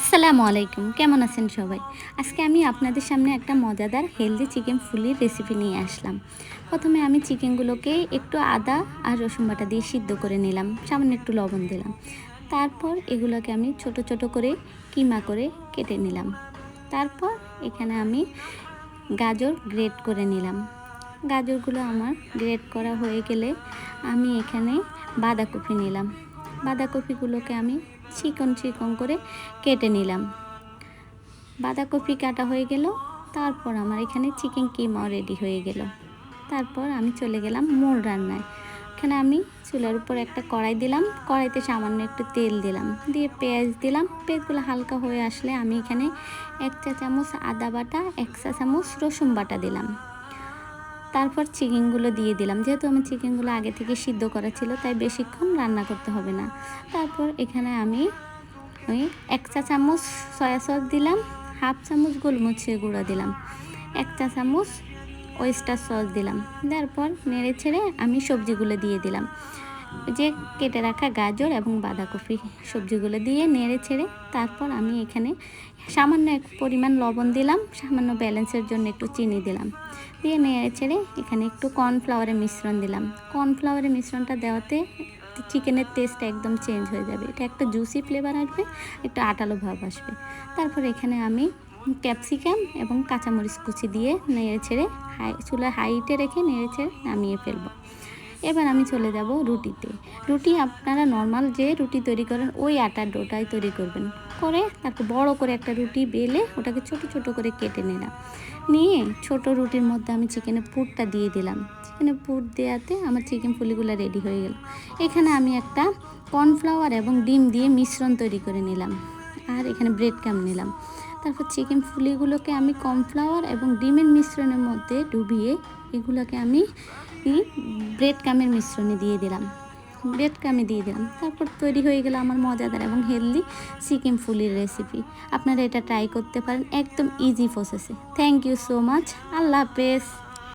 আসসালামু আলাইকুম, কেমন আছেন সবাই? আজকে আমি আপনাদের সামনে একটা মজাদার হেলদি চিকেন ফুলির রেসিপি নিয়ে আসলাম। প্রথমে আমি চিকেনগুলোকে একটু আদা আর রসুন বাটা দিয়ে সিদ্ধ করে নিলাম, সামান্য একটু লবণ দিলাম। তারপর এগুলোকে আমি ছোট ছোট করে কিমা করে কেটে নিলাম। তারপর এখানে আমি গাজর গ্রেট করে নিলাম। গাজরগুলো আমার গ্রেট করা হয়ে গেলে আমি এখানে বাঁধাকপি নিলাম। বাঁধাকপিগুলোকে আমি চিকন চিকন করে কেটে নিলাম। বাঁধাকপি কাটা হয়ে গেল। তারপর আমার এখানে চিকেন কিমাও রেডি হয়ে গেল। তারপর আমি চলে গেলাম মূল রান্নায়। এখানে আমি চুলার উপর একটা কড়াই দিলাম, কড়াইতে সামান্য একটু তেল দিলাম, দিয়ে পেঁয়াজ দিলাম। পেঁয়াজগুলো হালকা হয়ে আসলে আমি এখানে 1 চা চামচ আদা বাটা, 1 চা চামচ রসুন বাটা দিলাম। তারপর চিকেনগুলো দিয়ে দিলাম। যেহেতু আমার চিকেনগুলো আগে থেকে সিদ্ধ করা ছিল, তাই বেশিক্ষণ রান্না করতে হবে না। তারপর এখানে আমি 1 চা চামচ সয়া সস দিলাম, 1/2 চামচ গোলমরিচের গুঁড়া দিলাম, 1 চা চামচ ওয়েস্টার সস দিলাম। তারপর নেড়ে ছেড়ে আমি সবজিগুলো দিয়ে দিলাম, যে কেটে রাখা গাজর এবং বাঁধাকপি সবজিগুলো দিয়ে নেড়ে ছেড়ে তারপর আমি এখানে সামান্য এক পরিমাণ লবণ দিলাম, সামান্য ব্যালেন্সের জন্য একটু চিনি দিলাম, দিয়ে নেড়ে ছেড়ে এখানে একটু কর্নফ্লাওয়ারের মিশ্রণ দিলাম। কর্নফ্লাওয়ারের মিশ্রণটা দেওয়াতে চিকেনের টেস্টটা একদম চেঞ্জ হয়ে যাবে, এটা একটা জুসি ফ্লেভার আসবে, একটু আটালো ভাব আসবে। তারপর এখানে আমি ক্যাপসিকাম এবং কাঁচামরিচ কুচি দিয়ে নেড়ে ছেড়ে চুলা হাইটে রেখে নেড়ে ছেড়ে নামিয়ে ফেলবো। এবার আমি চলে যাব রুটিতে। রুটি আপনারা নর্মাল যে রুটি তৈরি করেন ওই আটার ডোটাই তৈরি করবেন, করে তারপর বড় করে একটা রুটি বেলে ওটাকে ছোট ছোট করে কেটে নিলাম। নিয়ে ছোট রুটির মধ্যে আমি চিকেনের পুরটা দিয়ে দিলাম। চিকেনের পুর দেওয়াতে আমার চিকেন ফুলিগুলো রেডি হয়ে গেল। এখানে আমি একটা কর্নফ্লাওয়ার এবং ডিম দিয়ে মিশ্রণ তৈরি করে নিলাম, আর এখানে ব্রেড ক্রাম্ব নিলাম। তারপর চিকেন ফুলিগুলোকে আমি কর্নফ্লাওয়ার এবং ডিমের মিশ্রণের মধ্যে ডুবিয়ে এগুলোকে আমি ব্রেড ক্রাম্বের মিশ্রণে দিয়ে দিলাম, ব্রেড ক্রাম্বে দিয়ে দিলাম। তারপর তৈরি হয়ে গেল আমার মজাদার এবং হেলদি চিকেন ফুলির রেসিপি। আপনারা এটা ট্রাই করতে পারেন, একদম ইজি প্রসেসে। Thank you so much. আল্লাহ হাফেজ।